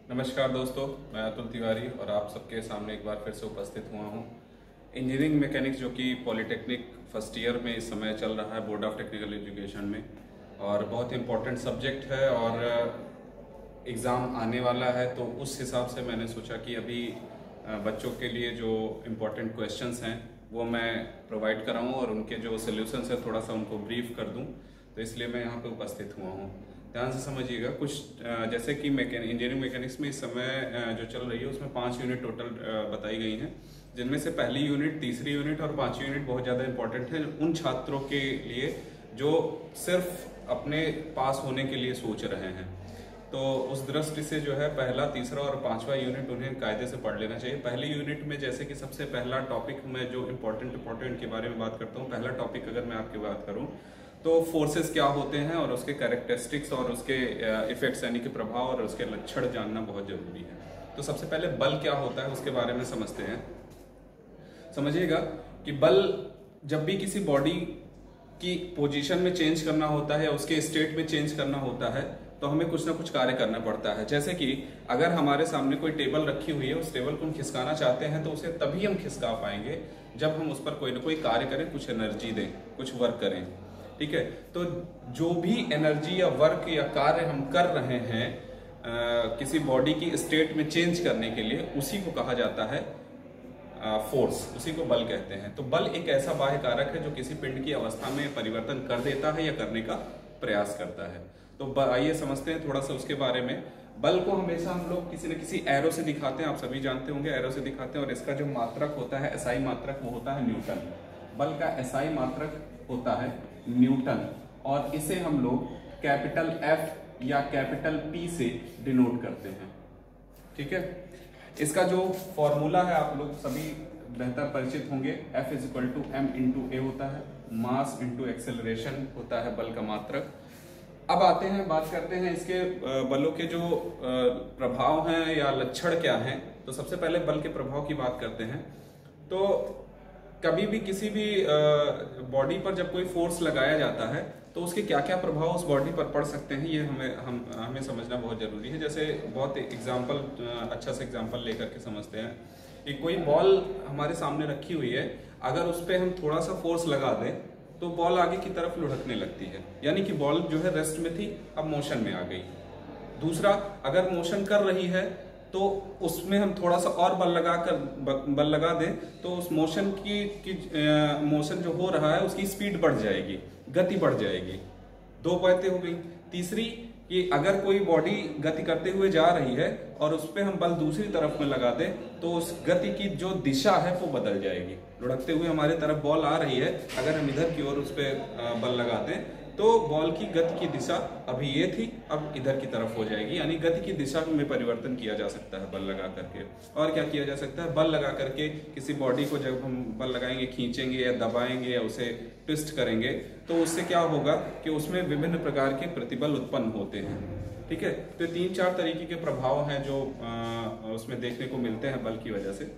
नमस्कार दोस्तों, मैं अतुल तिवारी और आप सबके सामने एक बार फिर से उपस्थित हुआ हूँ। इंजीनियरिंग मैकेनिक्स जो कि पॉलिटेक्निक फर्स्ट ईयर में इस समय चल रहा है बोर्ड ऑफ टेक्निकल एजुकेशन में, और बहुत इम्पोर्टेंट सब्जेक्ट है और एग्ज़ाम आने वाला है। तो उस हिसाब से मैंने सोचा कि अभी बच्चों के लिए जो इम्पोर्टेंट क्वेश्चंस हैं वो मैं प्रोवाइड कराऊँ और उनके जो सोल्यूशंस है थोड़ा सा उनको ब्रीफ कर दूँ। तो इसलिए मैं यहाँ पे उपस्थित हुआ हूँ। ध्यान से समझिएगा। कुछ जैसे कि इंजीनियरिंग मैकेनिक्स में इस समय जो चल रही है उसमें 5 यूनिट टोटल बताई गई हैं, जिनमें से पहली यूनिट, तीसरी यूनिट और 5वीं यूनिट बहुत ज़्यादा इंपॉर्टेंट है उन छात्रों के लिए जो सिर्फ अपने पास होने के लिए सोच रहे हैं। तो उस दृष्टि से जो है पहला, तीसरा और 5वां यूनिट उन्हें कायदे से पढ़ लेना चाहिए। पहली यूनिट में जैसे कि सबसे पहला टॉपिक मैं जो इम्पोर्टेंट के बारे में बात करता हूँ, पहला टॉपिक अगर मैं आपकी बात करूँ तो फोर्सेस क्या होते हैं और उसके कैरेक्टरिस्टिक्स और उसके इफेक्ट्स यानी कि प्रभाव और उसके लक्षण जानना बहुत जरूरी है। तो सबसे पहले बल क्या होता है उसके बारे में समझते हैं। समझिएगा कि बल जब भी किसी बॉडी की पोजीशन में चेंज करना होता है, उसके स्टेट में चेंज करना होता है, तो हमें कुछ ना कुछ कार्य करना पड़ता है। जैसे कि अगर हमारे सामने कोई टेबल रखी हुई है, उस टेबल को हम खिसकाना चाहते हैं तो उसे तभी हम खिसका पाएंगे जब हम उस पर कोई ना कोई कार्य करें, कुछ एनर्जी दें, कुछ वर्क करें। ठीक है, तो जो भी एनर्जी या वर्क या कार्य हम कर रहे हैं किसी बॉडी की स्टेट में चेंज करने के लिए, उसी को कहा जाता है फोर्स, उसी को बल कहते हैं। तो बल एक ऐसा बाह्य कारक है जो किसी पिंड की अवस्था में परिवर्तन कर देता है या करने का प्रयास करता है। तो आइए समझते हैं थोड़ा सा उसके बारे में। बल को हमेशा हम लोग किसी न किसी एरो से दिखाते हैं, आप सभी जानते होंगे एरो से दिखाते हैं, और इसका जो मात्रक होता है, एसआई मात्रक, वो होता है न्यूटन। बल का एसआई मात्रक होता है न्यूटन, और इसे हम लोग कैपिटल F या कैपिटल P से डिनोट करते हैं। ठीक है, इसका जो फॉर्मूला है आप लोग सभी बेहतर परिचित होंगे। F = m/a होता है, मास इंटू एक्सेलरेशन होता है बल का मात्रक। अब आते हैं, बात करते हैं इसके बलों के जो प्रभाव हैं या लक्षण क्या हैं। तो सबसे पहले बल के प्रभाव की बात करते हैं। तो कभी भी किसी भी बॉडी पर जब कोई फोर्स लगाया जाता है तो उसके क्या क्या प्रभाव उस बॉडी पर पड़ सकते हैं, ये हमें समझना बहुत जरूरी है। जैसे बहुत अच्छा सा एग्जांपल लेकर के समझते हैं कि कोई बॉल हमारे सामने रखी हुई है, अगर उस पर हम थोड़ा सा फोर्स लगा दें तो बॉल आगे की तरफ लुढ़कने लगती है, यानी कि बॉल जो है रेस्ट में थी, अब मोशन में आ गई। दूसरा, अगर मोशन कर रही है तो उसमें हम थोड़ा सा और बल लगा दें तो उस मोशन मोशन जो हो रहा है उसकी स्पीड बढ़ जाएगी, गति बढ़ जाएगी। 2 बातें हो गई। तीसरी, कि अगर कोई बॉडी गति करते हुए जा रही है और उस पर हम बल दूसरी तरफ में लगा दें तो उस गति की जो दिशा है वो बदल जाएगी। लुढ़कते हुए हमारे तरफ बॉल आ रही है, अगर हम इधर की ओर उस पर बल लगा दें तो बॉल की गति की दिशा अभी ये थी, अब इधर की तरफ हो जाएगी, यानी गति की दिशा में परिवर्तन किया जा सकता है बल लगा करके। और क्या किया जा सकता है, बल लगा करके किसी बॉडी को जब हम बल लगाएंगे, खींचेंगे या दबाएंगे या उसे ट्विस्ट करेंगे तो उससे क्या होगा कि उसमें विभिन्न प्रकार के प्रतिबल उत्पन्न होते हैं। ठीक है, तो 3-4 तरीके के प्रभाव हैं जो उसमें देखने को मिलते हैं बल की वजह से।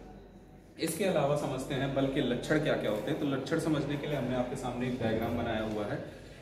इसके अलावा समझते हैं बल के लक्षण क्या क्या होते हैं। तो लक्षण समझने के लिए हमने आपके सामने एक डायग्राम बनाया हुआ है,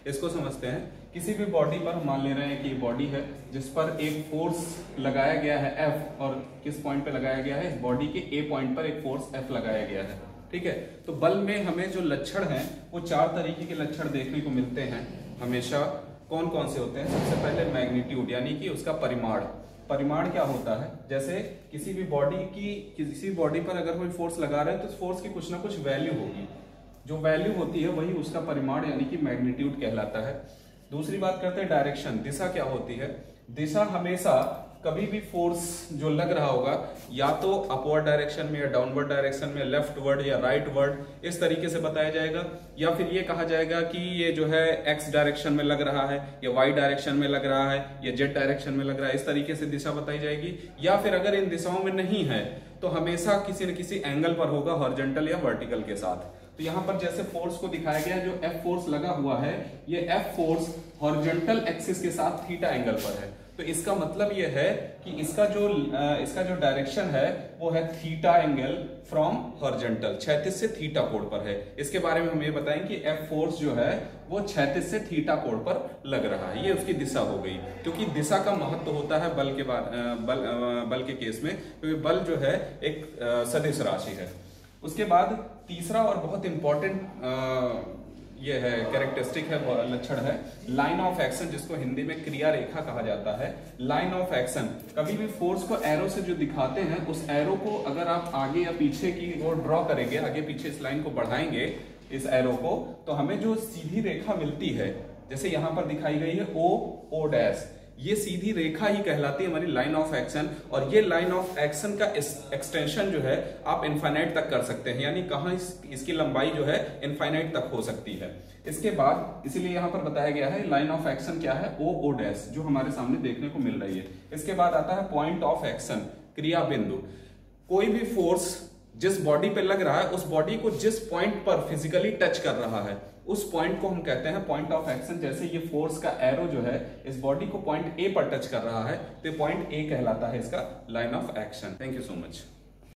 इसको समझते हैं। किसी भी बॉडी पर मान ले रहे हैं कि बॉडी है जिस पर एक फोर्स लगाया गया है F, और किस पॉइंट पे लगाया गया है, इस बॉडी के A पॉइंट पर एक फोर्स F लगाया गया है। ठीक है, तो बल में हमें जो लक्षण हैं वो 4 तरीके के लक्षण देखने को मिलते हैं हमेशा। कौन कौन से होते हैं? सबसे पहले मैग्नीट्यूड, यानी कि उसका परिमाण। परिमाण क्या होता है, जैसे किसी बॉडी पर अगर कोई फोर्स लगा रहे हैं तो उस फोर्स की कुछ ना कुछ वैल्यू होगी, जो वैल्यू होती है वही उसका परिमाण यानी कि मैग्नीट्यूड कहलाता है। दूसरी बात करते हैं डायरेक्शन, दिशा क्या होती है। दिशा हमेशा कभी भी फोर्स जो लग रहा होगा या तो अपवर्ड डायरेक्शन में या डाउनवर्ड डायरेक्शन में, लेफ्टवर्ड या राइटवर्ड, इस तरीके से बताया जाएगा। या फिर ये कहा जाएगा कि ये जो है एक्स डायरेक्शन में लग रहा है या वाई डायरेक्शन में लग रहा है या जेड डायरेक्शन में लग रहा है, इस तरीके से दिशा बताई जाएगी। या फिर अगर इन दिशाओं में नहीं है तो हमेशा किसी न किसी एंगल पर होगा, हॉरिजॉन्टल या वर्टिकल के साथ। तो यहाँ पर जैसे फोर्स को दिखाया गया, जो F फोर्स लगा हुआ है, ये F फोर्स हॉरिजॉन्टल एक्सिस के साथ थीटा एंगल पर है। तो इसका मतलब ये है कि इसका जो डायरेक्शन है वो है थीटा एंगल फ्रॉम हॉरिजॉन्टल, क्षैतिज से थीटा कोण पर है। इसके बारे में हम ये बताएं कि F फोर्स जो है वो क्षैतिज से थीटा कोण पर लग रहा है, ये उसकी दिशा हो गई। क्योंकि दिशा का महत्व होता है बल के केस में, क्योंकि बल जो है एक सदिश राशि है। उसके बाद तीसरा और बहुत इंपॉर्टेंट ये है कैरेक्टरिस्टिक है, लक्षण है लाइन ऑफ एक्शन, जिसको हिंदी में क्रिया रेखा कहा जाता है। लाइन ऑफ एक्शन, कभी भी फोर्स को एरो से जो दिखाते हैं, उस एरो को अगर आप आगे या पीछे की ओर ड्रॉ करेंगे, आगे पीछे इस लाइन को बढ़ाएंगे इस एरो को, तो हमें जो सीधी रेखा मिलती है, जैसे यहां पर दिखाई गई है O डैश, ये सीधी रेखा ही कहलाती है हमारी लाइन ऑफ एक्शन। और ये लाइन ऑफ एक्शन का एक्सटेंशन जो है आप इनफाइनाइट तक कर सकते हैं, यानी कहां इसकी लंबाई जो है इनफाइनाइट तक हो सकती है। इसके बाद इसीलिए यहां पर बताया गया है लाइन ऑफ एक्शन क्या है, O डैश, जो हमारे सामने देखने को मिल रही है। इसके बाद आता है पॉइंट ऑफ एक्शन, क्रिया बिंदु। कोई भी फोर्स जिस बॉडी पे लग रहा है, उस बॉडी को जिस पॉइंट पर फिजिकली टच कर रहा है, उस पॉइंट को हम कहते हैं पॉइंट ऑफ एक्शन। जैसे ये फोर्स का एरो जो है इस बॉडी को पॉइंट ए पर टच कर रहा है, तो पॉइंट ए कहलाता है इसका line of action. Thank you so much.